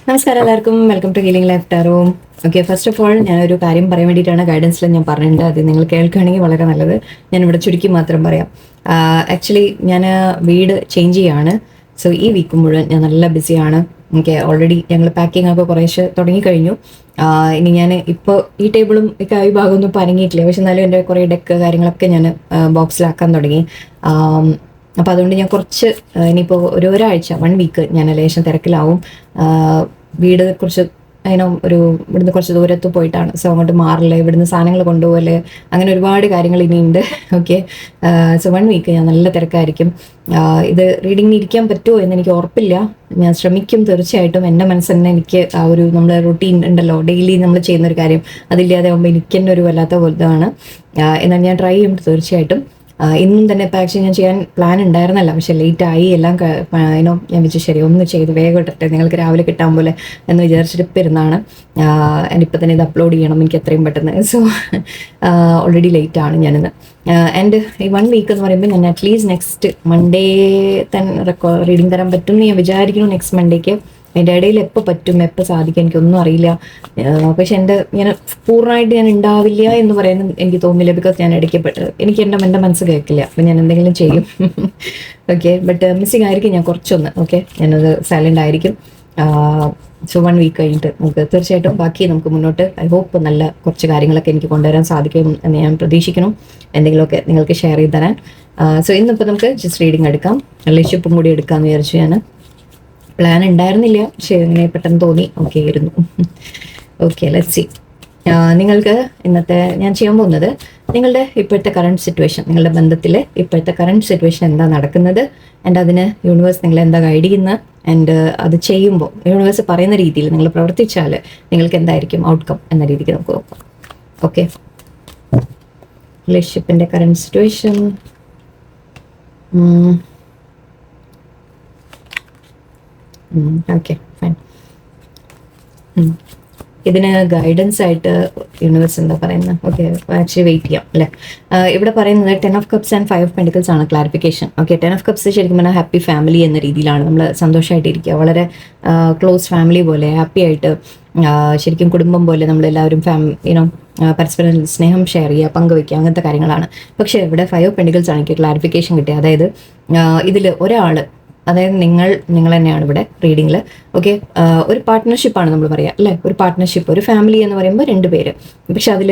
നമസ്കാരം എല്ലാവർക്കും, welcome to healing life tarot. Okay, first of all ഞാനൊരു കാര്യം പറയാൻ വേണ്ടിയിട്ടാണ് ഗൈഡൻസിൽ ഞാൻ പറഞ്ഞിട്ടുണ്ട്. അത് നിങ്ങൾ കേൾക്കുകയാണെങ്കിൽ വളരെ നല്ലത്. ഞാനിവിടെ ചുരുക്കി മാത്രം പറയാം. ആക്ച്വലി ഞാൻ വീട് ചേഞ്ച് ചെയ്യാണ്. സോ ഈ വീക്ക് മുഴുവൻ ഞാൻ നല്ല ബിസിയാണ്. ഓക്കെ, ഓൾറെഡി ഞങ്ങൾ പാക്കിംഗ് ഒക്കെ കുറേശ്ശെ തുടങ്ങിക്കഴിഞ്ഞു. ഇനി ഞാൻ ഇപ്പോൾ ഈ ടേബിളും ഒക്കെ ഈ ഭാഗമൊന്നും ഇപ്പോൾ അനങ്ങിയിട്ടില്ല. പക്ഷെ എന്നാലും എൻ്റെ കുറേ ഡെക്ക് കാര്യങ്ങളൊക്കെ ഞാൻ ബോക്സിലാക്കാൻ തുടങ്ങി. അപ്പോൾ അതുകൊണ്ട് ഞാൻ കുറച്ച് ഇനിയിപ്പോൾ ഒരാഴ്ച 1 വീക്ക് ഞാൻ ലേശം തിരക്കിലാവും. വീട് കുറച്ച് ഇവിടുന്ന് കുറച്ച് ദൂരത്ത് പോയിട്ടാണ്. സോ അങ്ങോട്ട് മാറില്ല, ഇവിടുന്ന് സാധനങ്ങൾ കൊണ്ടുപോകല്, അങ്ങനെ ഒരുപാട് കാര്യങ്ങൾ ഇനിയുണ്ട്. ഓക്കെ, സോ 1 വീക്ക് ഞാൻ നല്ല തിരക്കായിരിക്കും. ഇത് റീഡിങ്ങിന് ഇരിക്കാൻ പറ്റുമോ എന്ന് എനിക്ക് ഉറപ്പില്ല. ഞാൻ ശ്രമിക്കും തീർച്ചയായിട്ടും. എൻ്റെ മനസ്സ് തന്നെ എനിക്ക് ആ ഒരു നമ്മുടെ റൊട്ടീൻ ഉണ്ടല്ലോ, ഡെയിലി നമ്മൾ ചെയ്യുന്നൊരു കാര്യം, അതില്ലാതെ ആകുമ്പോൾ എനിക്ക് തന്നെ ഒരു വല്ലാത്ത ബോധമാണ്. എന്നാൽ ഞാൻ ട്രൈ ചെയ്യും തീർച്ചയായിട്ടും. ഇന്നും തന്നെ ഇപ്പോൾ ആക്ച്വലി ഞാൻ ചെയ്യാൻ പ്ലാൻ ഉണ്ടായിരുന്നല്ല, പക്ഷെ ലേറ്റായി എല്ലാം. ഞാൻ വെച്ചു ശരി ഒന്ന് ചെയ്ത് വേഗം ഇട്ടിട്ട് നിങ്ങൾക്ക് രാവിലെ കിട്ടാൻ പോലെ എന്ന് വിചാരിച്ചിട്ട് ഇപ്പം ഇരുന്നാണ്. ഇപ്പം തന്നെ ഇത് അപ്ലോഡ് ചെയ്യണം എനിക്ക് എത്രയും പെട്ടെന്ന്. സോ ഓൾറെഡി ലേറ്റാണ് ഞാനിന്ന്. ആൻഡ് ഈ 1 വീക്ക് എന്ന് പറയുമ്പോൾ ഞാൻ അറ്റ്ലീസ്റ്റ് നെക്സ്റ്റ് മൺഡേ തന്നെ റീഡിങ് തരാൻ പറ്റും എന്ന് ഞാൻ വിചാരിക്കുന്നു. നെക്സ്റ്റ് മൺഡേക്ക് അതിൻ്റെ ഇടയിൽ എപ്പോൾ പറ്റും, എപ്പോൾ സാധിക്കും എനിക്കൊന്നും അറിയില്ല. പക്ഷെ ഞാൻ പൂർണ്ണമായിട്ട് ഞാൻ ഉണ്ടാവില്ല എന്ന് പറയാനും എനിക്ക് തോന്നില്ല. ബിക്കോസ് ഞാൻ ഇടയ്ക്ക് എനിക്ക് എൻ്റെ മനസ്സ് കേൾക്കില്ല. അപ്പം ഞാൻ എന്തെങ്കിലും ചെയ്യും. ഓക്കെ, ബട്ട് മിസ്സിങ് ആയിരിക്കും ഞാൻ കുറച്ചൊന്ന്. ഓക്കെ, ഞാനത് സൈലൻ്റ് ആയിരിക്കും. സോ 1 വീക്ക് കഴിഞ്ഞിട്ട് നമുക്ക് തീർച്ചയായിട്ടും ബാക്കി നമുക്ക് മുന്നോട്ട് ഐ ഹോപ്പ് നല്ല കുറച്ച് കാര്യങ്ങളൊക്കെ എനിക്ക് കൊണ്ടുവരാൻ സാധിക്കും എന്ന് ഞാൻ പ്രതീക്ഷിക്കുന്നു. എന്തെങ്കിലുമൊക്കെ നിങ്ങൾക്ക് ഷെയർ ചെയ്ത് തരാൻ. സോ ഇന്നിപ്പോൾ നമുക്ക് ജസ്റ്റ് റീഡിങ് എടുക്കാം. റിലേഷൻഷിപ്പും കൂടി എടുക്കാമെന്ന് വിചാരിച്ചു. ഞാൻ പ്ലാൻ ഉണ്ടായിരുന്നില്ല, പക്ഷേ ഇങ്ങനെ പെട്ടെന്ന് തോന്നി. ഓക്കെ ആയിരുന്നു. Okay, let's see. നിങ്ങൾക്ക് ഇന്നത്തെ ഞാൻ ചെയ്യാൻ പോകുന്നത് നിങ്ങളുടെ ഇപ്പോഴത്തെ കറണ്ട് സിറ്റുവേഷൻ, നിങ്ങളുടെ ബന്ധത്തിലെ ഇപ്പോഴത്തെ കറണ്ട് സിറ്റുവേഷൻ എന്താ നടക്കുന്നത്, ആൻഡ് അതിന് യൂണിവേഴ്സ് നിങ്ങളെ എന്താ ഗൈഡ് ചെയ്യുന്നത്, ആൻഡ് അത് ചെയ്യുമ്പോൾ യൂണിവേഴ്സ് പറയുന്ന രീതിയിൽ നിങ്ങൾ പ്രവർത്തിച്ചാൽ നിങ്ങൾക്ക് എന്തായിരിക്കും ഔട്ട്കം എന്ന രീതിക്ക് നമുക്ക് നോക്കാം. ഓക്കെ, റിലേഷൻഷിപ്പിൻ്റെ കറണ്ട് സിറ്റുവേഷൻ. Okay, fine. ഇതിന് ഗൈഡൻസ് ആയിട്ട് യൂണിവേഴ്സ് എന്താ പറയുന്നത്? ഓക്കെ, ആക്ച്വലി വെയിറ്റ് ചെയ്യാം അല്ലേ. ഇവിടെ പറയുന്നത് 10 of cups and 5 of pentacles ആണ് ക്ലാരിഫിക്കേഷൻ. ഓക്കെ, 10 ഓഫ് കപ്സ് ശരിക്കും പറഞ്ഞാൽ ഹാപ്പി ഫാമിലി എന്ന രീതിയിലാണ്. നമ്മൾ സന്തോഷമായിട്ടിരിക്കുക, വളരെ ക്ലോസ് ഫാമിലി പോലെ ഹാപ്പി ആയിട്ട്, ശരിക്കും കുടുംബം പോലെ നമ്മളെല്ലാവരും പരസ്പരം സ്നേഹം ഷെയർ ചെയ്യുക, പങ്കുവയ്ക്കുക, അങ്ങനത്തെ കാര്യങ്ങളാണ്. പക്ഷേ ഇവിടെ 5 ഓഫ് പെൻറ്റിക്കിൾസ് ആണ് എനിക്ക് ക്ലാരിഫിക്കേഷൻ കിട്ടിയത്. അതായത് ഇതിൽ ഒരാൾ, അതായത് നിങ്ങൾ തന്നെയാണ് ഇവിടെ റീഡിങ്ങിൽ. ഓക്കെ, ഒരു പാർട്ട്ണർഷിപ്പാണ് നമ്മൾ പറയുക അല്ലേ. ഒരു പാർട്ട്ണർഷിപ്പ്, ഒരു ഫാമിലി എന്ന് പറയുമ്പോൾ 2 പേര്. പക്ഷെ അതിൽ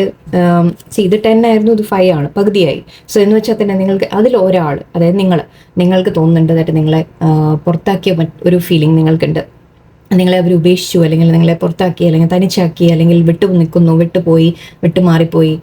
ഇത് 10 ആയിരുന്നു, ഇത് 5 ആണ്, പകുതിയായി. സോ എന്ന് വെച്ചാൽ തന്നെ നിങ്ങൾക്ക് അതിൽ ഒരാൾ, അതായത് നിങ്ങൾക്ക് തോന്നുന്നുണ്ട് നിങ്ങളെ പുറത്താക്കിയ ഒരു ഫീലിംഗ് നിങ്ങൾക്കുണ്ട്. നിങ്ങളെ അവർ ഉപേക്ഷിച്ചു, അല്ലെങ്കിൽ നിങ്ങളെ പുറത്താക്കി, അല്ലെങ്കിൽ തനിച്ചാക്കി, അല്ലെങ്കിൽ വിട്ടുപോയി, വിട്ടുമാറിപ്പോയി,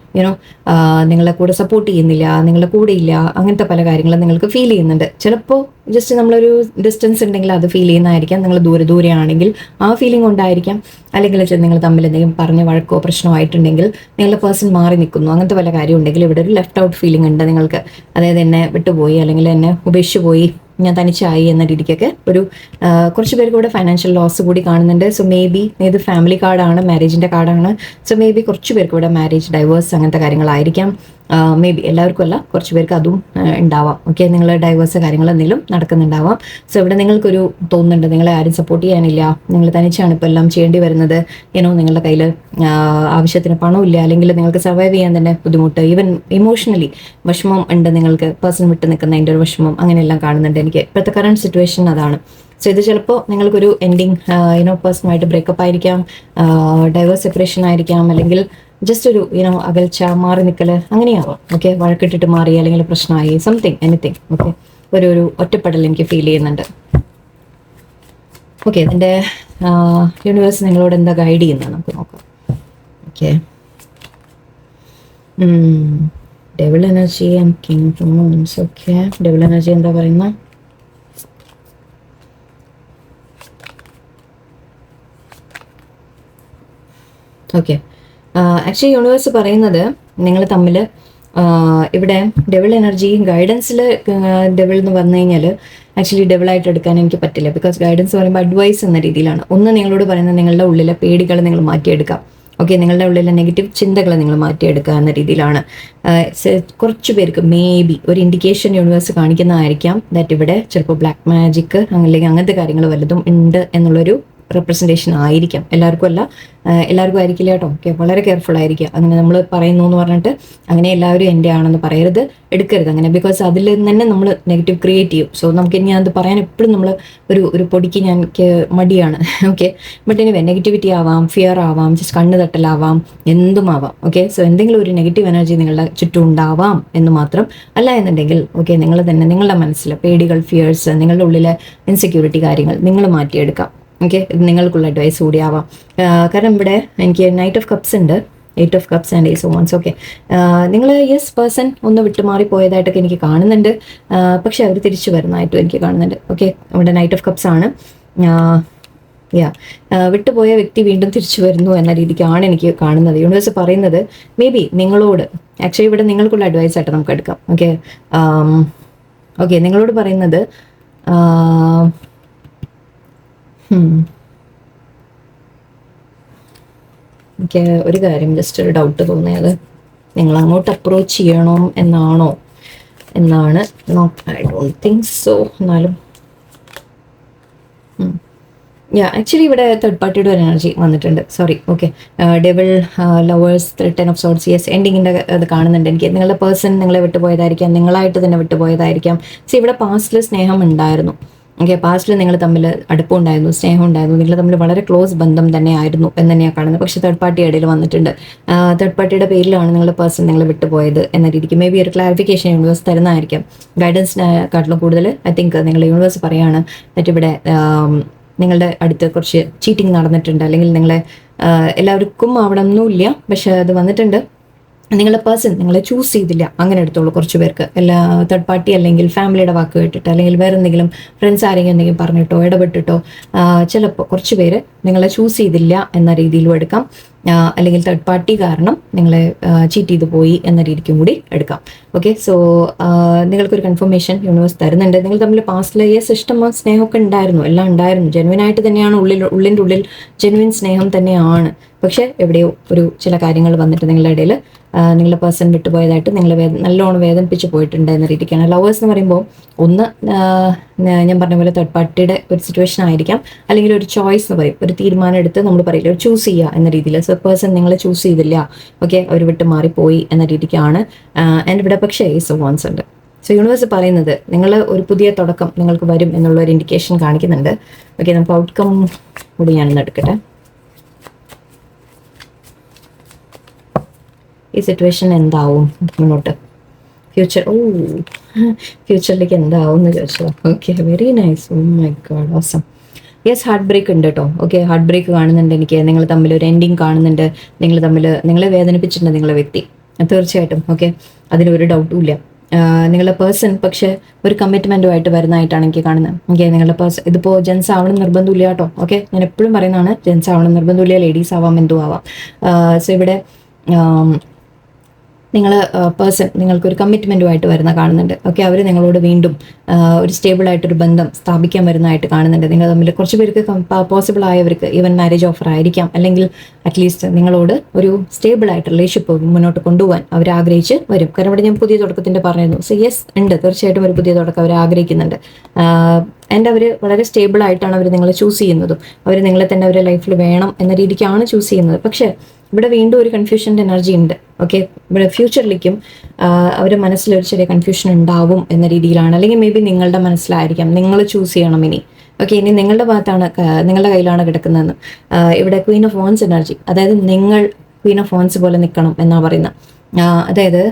നിങ്ങളെ കൂടെ സപ്പോർട്ട് ചെയ്യുന്നില്ല, നിങ്ങളുടെ കൂടെ ഇല്ല, അങ്ങനത്തെ പല കാര്യങ്ങളും നിങ്ങൾക്ക് ഫീൽ ചെയ്യുന്നുണ്ട്. ചിലപ്പോൾ ജസ്റ്റ് നമ്മളൊരു ഡിസ്റ്റൻസ് ഉണ്ടെങ്കിൽ അത് ഫീൽ ചെയ്യുന്നതായിരിക്കാം. നിങ്ങൾ ദൂരെ ആണെങ്കിൽ ആ ഫീലിംഗ് ഉണ്ടായിരിക്കാം. അല്ലെങ്കിൽ നിങ്ങൾ തമ്മിൽ എന്തെങ്കിലും പറഞ്ഞ വഴക്കോ പ്രശ്നമോ ആയിട്ടുണ്ടെങ്കിൽ നിങ്ങളുടെ പേഴ്സൺ മാറി നിൽക്കുന്നു, അങ്ങനത്തെ പല കാര്യം ഉണ്ടെങ്കിൽ ഇവിടെ ഒരു ലെഫ്റ്റ് ഔട്ട് ഫീലിംഗ് ഉണ്ട് നിങ്ങൾക്ക്. അതായത് എന്നെ വിട്ടുപോയി, അല്ലെങ്കിൽ എന്നെ ഉപേക്ഷിച്ചു പോയി, ഞാൻ തനിച്ചായി എന്ന രീതിക്കൊക്കെ ഒരു കുറച്ച് പേർക്ക് ഇവിടെ ഫൈനാൻഷ്യൽ ലോസ് കൂടി കാണുന്നുണ്ട്. സോ മേ ബി ഇത് ഫാമിലി കാർഡാണ്, മാരേജിൻ്റെ കാർഡാണ്. സോ മേ ബി കുറച്ച് പേർക്ക് ഇവിടെ മാരേജ്, ഡൈവേഴ്സ് അങ്ങനത്തെ കാര്യങ്ങളായിരിക്കാം. മേ ബി എല്ലാവർക്കും അല്ല, കുറച്ച് പേർക്ക് അതും ഉണ്ടാവാം. ഓക്കെ, നിങ്ങൾ ഡൈവേഴ്സ് കാര്യങ്ങൾ എന്തെങ്കിലും നടക്കുന്നുണ്ടാവാം. സോ ഇവിടെ നിങ്ങൾക്കൊരു തോന്നുന്നുണ്ട് നിങ്ങളെ ആരും സപ്പോർട്ട് ചെയ്യാനില്ല, നിങ്ങൾ തനിച്ചാണ് ഇപ്പോൾ എല്ലാം ചെയ്യേണ്ടി വരുന്നത്. നിങ്ങളുടെ കയ്യിൽ ആവശ്യത്തിന് പണമില്ല, അല്ലെങ്കിൽ നിങ്ങൾക്ക് സർവൈവ് ചെയ്യാൻ തന്നെ ബുദ്ധിമുട്ട്, ഈവൻ ഇമോഷണലി വിഷമം ഉണ്ട്, നിങ്ങൾക്ക് പേഴ്സൺ വിട്ട് നിൽക്കുന്നതിൻ്റെ ഒരു വിഷമം, അങ്ങനെയെല്ലാം കാണുന്നുണ്ട് എനിക്ക് ഇപ്പോഴത്തെ കറണ്ട് സിറ്റുവേഷൻ അതാണ്. സോ ഇത് ചിലപ്പോൾ നിങ്ങൾക്കൊരു എൻഡിങ് പേഴ്സണുമായിട്ട് ബ്രേക്കപ്പ് ആയിരിക്കാം, ഡൈവേഴ്സ് സെപ്പറേഷൻ ആയിരിക്കാം, അല്ലെങ്കിൽ ജസ്റ്റ് ഒരു അകൽച്ച, മാറി നിൽക്കൽ, അങ്ങനെയാവാം. ഓക്കെ, വഴക്കിട്ടിട്ട് മാറി, അല്ലെങ്കിൽ പ്രശ്നമായി, സംതിങ് എനിത്തിങ്. ഓക്കെ, ഒരു ഒറ്റപ്പെടൽ എനിക്ക് ഫീൽ ചെയ്യുന്നുണ്ട്. ഓക്കെ, ഇതിൻ്റെ യൂണിവേഴ്സ് നിങ്ങളോട് എന്താ ഗൈഡ് ചെയ്യുന്നത് നമുക്ക് നോക്കാം. Okay, devil energy and king of moons. Okay, devil energy എന്താ പറയുന്നത്? ഓക്കെ, ആക്ച്വലി യൂണിവേഴ്സ് പറയുന്നത് നിങ്ങൾ തമ്മിൽ ഇവിടെ ഡെവിൾ എനർജി ഗൈഡൻസിൽ, ഡെവിൾ എന്ന് പറഞ്ഞു കഴിഞ്ഞാൽ ആക്ച്വലി ഡെവിളായിട്ട് എടുക്കാൻ എനിക്ക് പറ്റില്ല. ബിക്കോസ് ഗൈഡൻസ് പറയുമ്പോൾ അഡ്വൈസ് എന്ന രീതിയിലാണ്. ഒന്ന് നിങ്ങളോട് പറയുന്നത് നിങ്ങളുടെ ഉള്ളിലെ പേടികൾ നിങ്ങൾ മാറ്റിയെടുക്കാം. ഓക്കെ, നിങ്ങളുടെ ഉള്ളിലെ നെഗറ്റീവ് ചിന്തകൾ നിങ്ങൾ മാറ്റിയെടുക്കുക എന്ന രീതിയിലാണ്. കുറച്ച് പേർക്ക് മേ ബി ഒരു ഇൻഡിക്കേഷൻ യൂണിവേഴ്സ് കാണിക്കുന്നതായിരിക്കാം ദാറ്റ് ഇവിടെ ചിലപ്പോൾ ബ്ലാക്ക് മാജിക് അല്ലെങ്കിൽ അങ്ങനത്തെ കാര്യങ്ങൾ വല്ലതും ഉണ്ട് എന്നുള്ളൊരു റെപ്രസെൻറ്റേഷൻ ആയിരിക്കാം. എല്ലാവർക്കും അല്ല, എല്ലാവർക്കും ആയിരിക്കില്ല കേട്ടോ. ഓക്കെ, വളരെ കെയർഫുൾ ആയിരിക്കുക. അങ്ങനെ നമ്മൾ പറയുന്നു എന്ന് പറഞ്ഞിട്ട് അങ്ങനെ എല്ലാവരും എൻ്റെ ആണെന്ന് പറയരുത്, എടുക്കരുത് അങ്ങനെ. ബിക്കോസ് അതിൽ നിന്ന് തന്നെ നമ്മൾ നെഗറ്റീവ് ക്രിയേറ്റ് ചെയ്യും. സോ നമുക്ക് ഇനി അത് പറയാൻ എപ്പോഴും നമ്മൾ ഒരു പൊടിക്ക് എനിക്ക് മടിയാണ്. ഓക്കെ, ബട്ട് എനിവേ നെഗറ്റിവിറ്റി ആവാം, ഫിയർ ആവാം, ജസ്റ്റ് കണ്ണ് തട്ടലാവാം, എന്തും ആവാം. ഓക്കെ, സോ എന്തെങ്കിലും ഒരു നെഗറ്റീവ് എനർജി നിങ്ങളുടെ ചുറ്റും ഉണ്ടാവാം എന്ന് മാത്രം. അല്ല എന്നുണ്ടെങ്കിൽ ഓക്കെ, നിങ്ങൾ തന്നെ നിങ്ങളുടെ മനസ്സിൽ പേടികൾ, ഫിയേഴ്സ്, നിങ്ങളുടെ ഉള്ളിലെ ഇൻസെക്യൂരിറ്റി കാര്യങ്ങൾ നിങ്ങൾ മാറ്റിയെടുക്കാം. ഓക്കെ, ഇത് നിങ്ങൾക്കുള്ള അഡ്വൈസ് കൂടിയാവാം. കാരണം ഇവിടെ എനിക്ക് നൈറ്റ് ഓഫ് കപ്സ് ഉണ്ട്, 8 of cups and ace of wands. Okay, നിങ്ങൾ യെസ് പേഴ്സൺ ഒന്ന് വിട്ടുമാറി പോയതായിട്ടൊക്കെ എനിക്ക് കാണുന്നുണ്ട്, പക്ഷെ അവർ തിരിച്ചു വരുന്നതായിട്ടും എനിക്ക് കാണുന്നുണ്ട്. ഓക്കെ, ഇവിടെ നൈറ്റ് ഓഫ് കപ്സ് ആണ്. വിട്ടുപോയ വ്യക്തി വീണ്ടും തിരിച്ചു വരുന്നു എന്ന രീതിക്കാണ് എനിക്ക് കാണുന്നത്. യൂണിവേഴ്സ് പറയുന്നത് മേ ബി നിങ്ങളോട്, ആക്ച്വലി ഇവിടെ നിങ്ങൾക്കുള്ള അഡ്വൈസ് ആയിട്ട് നമുക്ക് എടുക്കാം. ഓക്കെ, ഓക്കെ, നിങ്ങളോട് പറയുന്നത് എനിക്ക് ഒരു കാര്യം ജസ്റ്റ് ഒരു ഡൗട്ട് തോന്നിയത്, നിങ്ങൾ അങ്ങോട്ട് അപ്രോച്ച് ചെയ്യണോ എന്നാണോ എന്നാണ്. I don't think so. എന്നാലും ആക്ച്വലി ഇവിടെ തേർഡ് പാർട്ടിയുടെ ഒരു എനർജി വന്നിട്ടുണ്ട്. Sorry. Okay, devil, lovers, 10 of sorts. Yes, എൻഡിങ്ങിൻ്റെ അത് കാണുന്നുണ്ട് എനിക്ക്. നിങ്ങളുടെ പേഴ്സൺ നിങ്ങളെ വിട്ടുപോയതായിരിക്കാം, നിങ്ങളായിട്ട് തന്നെ വിട്ടുപോയതായിരിക്കാം. സോ ഇവിടെ പാസ്റ്റിൽ സ്നേഹം ഉണ്ടായിരുന്നു. ഓക്കെ, പാസ്റ്റിൽ നിങ്ങൾ തമ്മിൽ അടുപ്പമുണ്ടായിരുന്നു, സ്നേഹം ഉണ്ടായിരുന്നു, നിങ്ങൾ തമ്മിൽ വളരെ ക്ലോസ് ബന്ധം തന്നെ ആയിരുന്നു എന്ന് തന്നെയാണ് കാണുന്നത്. പക്ഷേ തേർഡ് പാർട്ടി ഇടയിൽ വന്നിട്ടുണ്ട്. തേർഡ് പാർട്ടിയുടെ പേരിലാണ് നിങ്ങളുടെ പേഴ്സൺ നിങ്ങളെ വിട്ടുപോയത് എന്ന രീതിക്ക് മേ ബി ഒരു ക്ലാരിഫിക്കേഷൻ യൂണിവേഴ്സ് തരുന്നതായിരിക്കും. ഗൈഡൻസിനെക്കാട്ടിലും കൂടുതൽ ഐ തിങ്ക് നിങ്ങൾ യൂണിവേഴ്സ് പറയാണ് മറ്റിവിടെ നിങ്ങളുടെ അടുത്ത് കുറച്ച് ചീറ്റിംഗ് നടന്നിട്ടുണ്ട്, അല്ലെങ്കിൽ നിങ്ങളെ എല്ലാവർക്കും അവിടെ ഒന്നുമില്ല, പക്ഷെ അത് വന്നിട്ടുണ്ട്. നിങ്ങളുടെ പേഴ്സൺ നിങ്ങളെ ചൂസ് ചെയ്തില്ല, അങ്ങനെ എടുത്തോളൂ. കുറച്ച് പേർക്ക് എല്ലാ തേർഡ് പാർട്ടി അല്ലെങ്കിൽ ഫാമിലിയുടെ വാക്ക് കേട്ടിട്ട്, അല്ലെങ്കിൽ വേറെ എന്തെങ്കിലും ഫ്രണ്ട്സ് ആരെങ്കിലും എന്തെങ്കിലും പറഞ്ഞിട്ടോ ഇടപെട്ടിട്ടോ ചിലപ്പോൾ കുറച്ച് പേര് നിങ്ങളെ ചൂസ് ചെയ്തില്ല എന്ന രീതിയിലും എടുക്കാം. അല്ലെങ്കിൽ തേർഡ് പാർട്ടി കാരണം നിങ്ങളെ ചീറ്റ് ചെയ്ത് പോയി എന്ന രീതിക്കും കൂടി എടുക്കാം. ഓക്കെ, സോ നിങ്ങൾക്കൊരു കൺഫർമേഷൻ യൂണിവേഴ്സ് തരുന്നുണ്ട്. നിങ്ങൾ തമ്മിൽ പാസ്റ്റിലെ യെസ് ഇഷ്ടം സ്നേഹമൊക്കെ ഉണ്ടായിരുന്നു, എല്ലാം ഉണ്ടായിരുന്നു, ജെനുവിൻ ആയിട്ട് തന്നെയാണ്, ഉള്ളിൻ്റെ ഉള്ളിൽ ജെനുവിൻ സ്നേഹം തന്നെയാണ്. പക്ഷെ എവിടെയോ ഒരു ചില കാര്യങ്ങൾ വന്നിട്ട് നിങ്ങളുടെ ഇടയിൽ നിങ്ങളുടെ പേഴ്സൺ വിട്ടുപോയതായിട്ട് നിങ്ങളെ നല്ലോണം വേദനിപ്പിച്ച് പോയിട്ടുണ്ട് എന്ന രീതിക്കാണ്. ലവേഴ്സ് എന്ന് പറയുമ്പോൾ ഒന്ന് ഞാൻ പറഞ്ഞ പോലെ തേർഡ് പാർട്ടിയുടെ ഒരു സിറ്റുവേഷൻ ആയിരിക്കാം, അല്ലെങ്കിൽ ഒരു ചോയ്സ് എന്ന് പറയും, ഒരു തീരുമാനം എടുത്ത് നമ്മൾ പറയില്ല, ഒരു ചൂസ് ചെയ്യുക എന്ന രീതിയിൽ. സോ പേഴ്സൺ നിങ്ങളെ ചൂസ് ചെയ്തില്ല, ഓക്കെ, അവർ വിട്ട് മാറിപ്പോയി എന്ന രീതിക്കാണ്. ആൻഡ് ഇവിടെ പക്ഷേ ഏസ് ഓഫ് വാൻസ് ഉണ്ട്. സോ യൂണിവേഴ്സ് പറയുന്നത് നിങ്ങൾ ഒരു പുതിയ തുടക്കം നിങ്ങൾക്ക് വരും എന്നുള്ള ഒരു ഇൻഡിക്കേഷൻ കാണിക്കുന്നുണ്ട്. ഓക്കെ, നമുക്ക് ഔട്ട്കം കൂടി ഞാനൊന്ന് എടുക്കട്ടെ. ഈ സിറ്റുവേഷൻ എന്താവും മുന്നോട്ട്, ഫ്യൂച്ചറിലേക്ക് എന്താവും എന്ന് ചോദിച്ചത്. Okay, very nice. Oh my God, awesome. Yes, heart break ഉണ്ട് കേട്ടോ. ഓക്കെ, ഹാർട്ട് ബ്രേക്ക് കാണുന്നുണ്ട് എനിക്ക്. നിങ്ങൾ തമ്മിൽ ഒരു എൻഡിങ് കാണുന്നുണ്ട്, നിങ്ങളെ വേദനിപ്പിച്ചിട്ടുണ്ട് നിങ്ങളെ വ്യക്തി, തീർച്ചയായിട്ടും. ഓക്കെ, അതിലൊരു ഡൗട്ടും ഇല്ല. നിങ്ങളുടെ പേഴ്സൺ പക്ഷെ ഒരു കമ്മിറ്റ്മെൻറ്റുമായിട്ട് വരുന്നതായിട്ടാണ് എനിക്ക് കാണുന്നത്. ഓക്കെ, നിങ്ങളുടെ പേഴ്സൺ ഇതിപ്പോൾ ജെൻസ് ആവണം നിർബന്ധമില്ല കേട്ടോ. ഓക്കെ, ഞാൻ എപ്പോഴും പറയുന്നതാണ്, ജെൻസ് ആവണം നിർബന്ധമില്ല, ലേഡീസ് ആവാം, എന്തും ആവാം. സോ ഇവിടെ നിങ്ങൾ പേഴ്സൺ നിങ്ങൾക്കൊരു കമ്മിറ്റ്മെൻറ്റുമായിട്ട് വരുന്ന കാണുന്നുണ്ട്. ഓക്കെ, അവർ നിങ്ങളോട് വീണ്ടും ഒരു സ്റ്റേബിളായിട്ടൊരു ബന്ധം സ്ഥാപിക്കാൻ വരുന്നതായിട്ട് കാണുന്നുണ്ട്. നിങ്ങൾ തമ്മിൽ കുറച്ച് പേർക്ക് പോസിബിൾ ആയവർക്ക് ഈവൻ മാരേജ് ഓഫർ ആയിരിക്കാം, അല്ലെങ്കിൽ അറ്റ്ലീസ്റ്റ് നിങ്ങളോട് ഒരു സ്റ്റേബിളായിട്ട് റിലേഷൻഷിപ്പ് മുന്നോട്ട് കൊണ്ടുപോകാൻ അവർ ആഗ്രഹിച്ച് വരും. കാരണം ഇവിടെ ഞാൻ പുതിയ തുടക്കത്തിൻ്റെ പറഞ്ഞിരുന്നു. സോ യെസ് ഉണ്ട്, തീർച്ചയായിട്ടും ഒരു പുതിയ തുടക്കം അവർ ആഗ്രഹിക്കുന്നുണ്ട്. ആൻഡ് അവർ വളരെ സ്റ്റേബിൾ ആയിട്ടാണ് അവർ നിങ്ങളെ ചൂസ് ചെയ്യുന്നതും. അവർ നിങ്ങളെ തന്നെ അവരുടെ ലൈഫിൽ വേണം എന്ന രീതിക്കാണ് ചൂസ് ചെയ്യുന്നത്. പക്ഷേ ഇവിടെ വീണ്ടും ഒരു കൺഫ്യൂഷൻ്റെ എനർജി ഉണ്ട്. ഓക്കെ, ഇവിടെ ഫ്യൂച്ചറിലേക്കും അവരുടെ മനസ്സിലൊരു ചെറിയ കൺഫ്യൂഷൻ ഉണ്ടാവും എന്ന രീതിയിലാണ്, അല്ലെങ്കിൽ മേ ബി നിങ്ങളുടെ മനസ്സിലായിരിക്കാം നിങ്ങൾ ചൂസ് ചെയ്യണം ഇനി. ഓക്കെ, ഇനി നിങ്ങളുടെ ഭാഗത്താണ്, നിങ്ങളുടെ കയ്യിലാണ് കിടക്കുന്നതെന്ന്. ഇവിടെ ക്വീൻ ഓഫ് വോൺസ് എനർജി, അതായത് നിങ്ങൾ ക്വീൻ ഓഫ് വോൺസ് പോലെ നിൽക്കണം എന്നാണ് പറയുന്നത്. അതായത്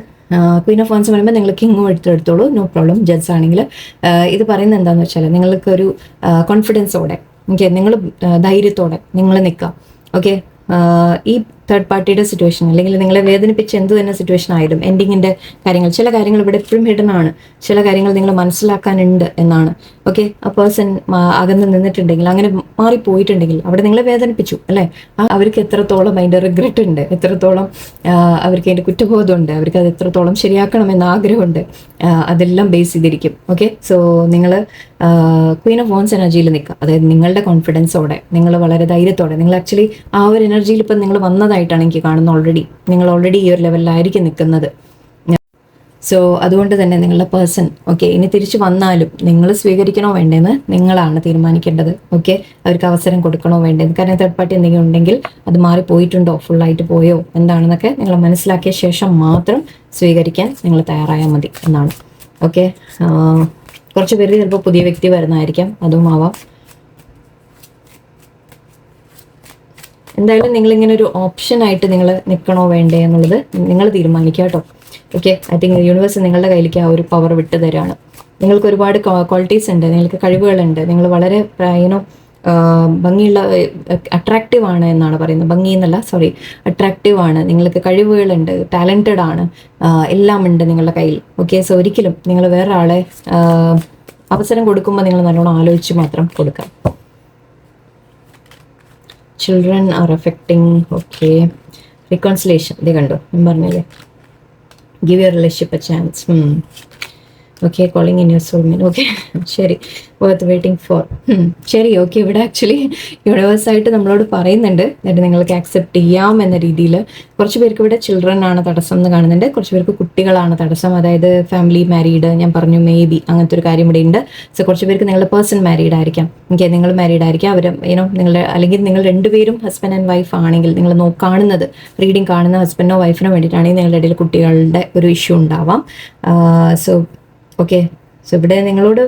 ക്വീൻ ഓഫ് വോൺസ് പറയുമ്പോൾ നിങ്ങൾ കിങ്ങും എടുത്തോളൂ, നോ പ്രോബ്ലം. ജഡ്സ് ആണെങ്കിൽ ഇത് പറയുന്നത് എന്താണെന്ന് വെച്ചാൽ നിങ്ങൾക്കൊരു കോൺഫിഡൻസോടെ, ഓക്കെ, നിങ്ങൾ ധൈര്യത്തോടെ നിങ്ങൾ നിൽക്കാം. ഓക്കെ, ഈ തേർഡ് പാർട്ടിയുടെ സിറ്റുവേഷൻ അല്ലെങ്കിൽ നിങ്ങളെ വേദനിപ്പിച്ച് എന്ത് തന്നെ സിറ്റുവേഷൻ ആയാലും എൻഡിങ്ങിൻ്റെ കാര്യങ്ങൾ, ചില കാര്യങ്ങൾ ഇവിടെ എപ്പോഴും ഹിഡൻ ആണ്, ചില കാര്യങ്ങൾ നിങ്ങൾ മനസ്സിലാക്കാനുണ്ട് എന്നാണ്. ഓക്കെ, ആ പേഴ്സൺ അകന്ന് നിന്നിട്ടുണ്ടെങ്കിൽ, അങ്ങനെ മാറിപ്പോയിട്ടുണ്ടെങ്കിൽ അവിടെ നിങ്ങളെ വേദനിപ്പിച്ചു അല്ലേ, അവർക്ക് എത്രത്തോളം അതിൻ്റെ റിഗ്രറ്റ് ഉണ്ട്, എത്രത്തോളം അവർക്ക് അതിൻ്റെ കുറ്റബോധമുണ്ട്, അവർക്ക് അത് എത്രത്തോളം ശരിയാക്കണമെന്ന് ആഗ്രഹമുണ്ട്, അതെല്ലാം ബേസ് ചെയ്തിരിക്കും. ഓക്കെ, സോ നിങ്ങൾ ക്വീൻ ഓഫ് വോൺസ് എനർജിയിൽ നിൽക്കുക, അതായത് നിങ്ങളുടെ കോൺഫിഡൻസോടെ, നിങ്ങൾ വളരെ ധൈര്യത്തോടെ, നിങ്ങൾ ആക്ച്വലി ആ ഒരു എനർജിയിൽ ഇപ്പം നിങ്ങൾ വന്നതായിട്ടാണ് എനിക്ക് കാണുന്നത്. നിങ്ങൾ ഓൾറെഡി ഈ ഒരു ലെവലിലായിരിക്കും നിൽക്കുന്നത്. സോ അതുകൊണ്ട് തന്നെ നിങ്ങളുടെ പേഴ്സൺ ഓക്കെ ഇനി തിരിച്ചു വന്നാലും നിങ്ങൾ സ്വീകരിക്കണോ വേണ്ടതെന്ന് നിങ്ങളാണ് തീരുമാനിക്കേണ്ടത്. ഓക്കെ, അവർക്ക് അവസരം കൊടുക്കണോ വേണ്ടതെന്ന്. കാരണം തേർഡ് പാർട്ടി എന്തെങ്കിലും ഉണ്ടെങ്കിൽ അത് മാറിപ്പോയിട്ടുണ്ടോ, ഫുള്ളായിട്ട് പോയോ എന്താണെന്നൊക്കെ നിങ്ങൾ മനസ്സിലാക്കിയ ശേഷം മാത്രം സ്വീകരിക്കാൻ നിങ്ങൾ തയ്യാറായാൽ മതി എന്നാണ്. ഓക്കെ, കുറച്ച് പേര് ചിലപ്പോൾ പുതിയ വ്യക്തി വരുന്നതായിരിക്കാം, അതും ആവാം. എന്തായാലും നിങ്ങളിങ്ങനെ ഒരു ഓപ്ഷനായിട്ട് നിങ്ങൾ നിൽക്കണോ വേണ്ടേ എന്നുള്ളത് നിങ്ങൾ തീരുമാനിക്കുക കേട്ടോ. ഓക്കെ, ഐ തിങ്ക് യൂണിവേഴ്സ് നിങ്ങളുടെ കയ്യിലേക്ക് ആ ഒരു പവർ വിട്ടു തരാണ്. നിങ്ങൾക്ക് ഒരുപാട് ക്വാളിറ്റീസ് ഉണ്ട്, നിങ്ങൾക്ക് കഴിവുകളുണ്ട്, നിങ്ങൾ വളരെ ഭംഗിയുള്ള അട്രാക്റ്റീവ് ആണ് എന്നാണ് പറയുന്നത്. ഭംഗി എന്നല്ല, സോറി, അട്രാക്റ്റീവ് ആണ്, നിങ്ങൾക്ക് കഴിവുകളുണ്ട്, ടാലൻറ്റഡ് ആണ്, എല്ലാം ഉണ്ട് നിങ്ങളുടെ കയ്യിൽ. ഓക്കെ, സോ ഒരിക്കലും നിങ്ങൾ വേറെ ആളെ അവസരം കൊടുക്കുമ്പോൾ നിങ്ങൾ നല്ലോണം ആലോചിച്ച് മാത്രം കൊടുക്കാം. Children are affecting. Okay, reconciliation ഇത് കണ്ടോ, ഞാൻ പറഞ്ഞില്ലേ, give your relationship A chance. Okay, calling in your soulmate. Okay, ശരി, വർത്ത് വെയിറ്റിംഗ് ഫോർ. ശരി, ഓക്കെ, ഇവിടെ ആക്ച്വലി യൂണിവേഴ്സായിട്ട് നമ്മളോട് പറയുന്നുണ്ട് എന്നിട്ട് നിങ്ങൾക്ക് ആക്സെപ്റ്റ് ചെയ്യാം എന്ന രീതിയിൽ. കുറച്ച് പേർക്ക് ഇവിടെ ചിൽഡ്രൻ ആണ് തടസ്സം എന്ന് കാണുന്നുണ്ട്, കുറച്ച് പേർക്ക് കുട്ടികളാണ് തടസ്സം, അതായത് ഫാമിലി മാരീഡ്, ഞാൻ പറഞ്ഞു മേ ബി അങ്ങനത്തെ ഒരു കാര്യം ഇവിടെ ഉണ്ട്. സോ കുറച്ച് പേർക്ക് നിങ്ങളുടെ പേഴ്സൺ മാരീഡ് ആയിരിക്കാം, ഓക്കെ, നിങ്ങൾ മാരീഡ് ആയിരിക്കാം, അവർ നിങ്ങളുടെ, അല്ലെങ്കിൽ നിങ്ങൾ രണ്ടുപേരും ഹസ്ബൻഡ് ആൻഡ് വൈഫ് ആണെങ്കിൽ, നിങ്ങൾ കാണുന്നത്, റീഡിങ് കാണുന്ന ഹസ്ബൻഡോ വൈഫിനോ വേണ്ടിയിട്ടാണെങ്കിൽ നിങ്ങളുടെ ഇടയിൽ കുട്ടികളുടെ ഒരു ഇഷ്യൂ ഉണ്ടാവാം. സോ ഓക്കെ, സോ ഇവിടെ നിങ്ങളോട്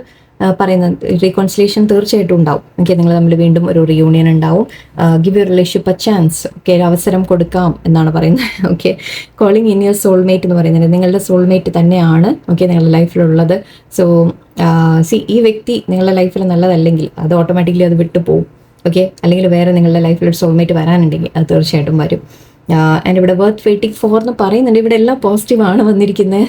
പറയുന്ന റീകോൺസിലേഷൻ തീർച്ചയായിട്ടും ഉണ്ടാവും. ഓക്കെ, നിങ്ങൾ തമ്മിൽ വീണ്ടും ഒരു റിയൂണിയൻ ഉണ്ടാവും. Give your relationship A chance. Okay, അവസരം കൊടുക്കാം എന്നാണ് പറയുന്നത്. Okay, calling in your soulmate എന്ന് പറയുന്നത് നിങ്ങളുടെ സോൾമേറ്റ് തന്നെയാണ്. ഓക്കെ, നിങ്ങളുടെ ലൈഫിലുള്ളത്. സോ ഈ വ്യക്തി നിങ്ങളുടെ ലൈഫിൽ നല്ലതല്ലെങ്കിൽ അത് ഓട്ടോമാറ്റിക്കലി അത് വിട്ടു പോകും. ഓക്കെ, അല്ലെങ്കിൽ വേറെ നിങ്ങളുടെ ലൈഫിൽ ഒരു സോൾമേറ്റ് വരാനുണ്ടെങ്കിൽ അത് തീർച്ചയായിട്ടും വരും. ആൻഡ് ഇവിടെ വർത്ത് വെയിറ്റിംഗ് ഫോർ എന്ന് പറയുന്നുണ്ട്. ഇവിടെ എല്ലാം പോസിറ്റീവാണ് വന്നിരിക്കുന്നത്.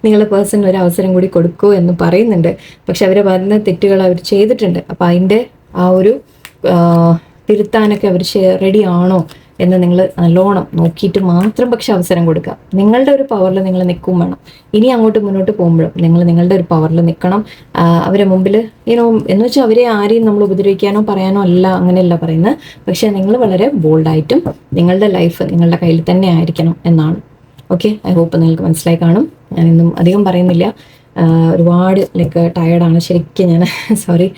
നിങ്ങളുടെ പേഴ്സൺ ഒരു അവസരം കൂടി കൊടുക്കൂ എന്ന് പറയുന്നുണ്ട്. പക്ഷെ അവർ വരുന്ന തെറ്റുകൾ അവർ ചെയ്തിട്ടുണ്ട്. അപ്പോൾ അതിൻ്റെ ആ ഒരു തിരുത്താനൊക്കെ അവർ റെഡി ആണോ എന്ന് നിങ്ങൾ നല്ലോണം നോക്കിയിട്ട് മാത്രം പക്ഷെ അവസരം കൊടുക്കുക. നിങ്ങളുടെ ഒരു പവറിൽ നിങ്ങൾ നിൽക്കും വേണം. ഇനി അങ്ങോട്ട് മുന്നോട്ട് പോകുമ്പോഴും നിങ്ങൾ നിങ്ങളുടെ ഒരു പവറിൽ നിൽക്കണം. അവരെ മുമ്പിൽ എന്ന് വെച്ചാൽ അവരെ ആരെയും നമ്മൾ ഉപദ്രവിക്കാനോ പറയാനോ അല്ല, അങ്ങനെയല്ല പറയുന്നത്. പക്ഷേ നിങ്ങൾ വളരെ ബോൾഡായിട്ടും നിങ്ങളുടെ ലൈഫ് നിങ്ങളുടെ കയ്യിൽ തന്നെ ആയിരിക്കണം എന്നാണ്. ഓക്കെ, ഐ ഹോപ്പ് നിങ്ങൾക്ക് മനസ്സിലായി കാണും. ഞാനിന്നും അധികം പറയുന്നില്ല, ഒരുപാട് ടയേർഡാണ് ശരിക്കും ഞാൻ. സോറി,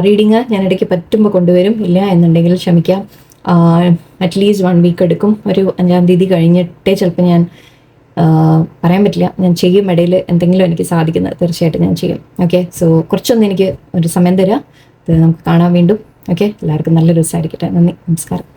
റീഡിങ് ഞാൻ ഇടയ്ക്ക് പറ്റുമ്പോൾ കൊണ്ടുവരും, ഇല്ല എന്നുണ്ടെങ്കിൽ ക്ഷമിക്കാം. അറ്റ്ലീസ്റ്റ് 1 വീക്ക് എടുക്കും. ഒരു 5-ാം തീയതി കഴിഞ്ഞിട്ടേ ചിലപ്പോൾ ഞാൻ പറയാൻ പറ്റില്ല, ഞാൻ ചെയ്യും. ഇടയിൽ എന്തെങ്കിലും എനിക്ക് സാധിക്കുന്നത് തീർച്ചയായിട്ടും ഞാൻ ചെയ്യും. ഓക്കെ, സോ കുറച്ചൊന്ന് എനിക്ക് ഒരു സമയം തരാം, നമുക്ക് കാണാൻ വീണ്ടും. ഓക്കെ, എല്ലാവർക്കും നല്ലൊരു ദിവസമായിരിക്കട്ടെ. നന്ദി, നമസ്കാരം.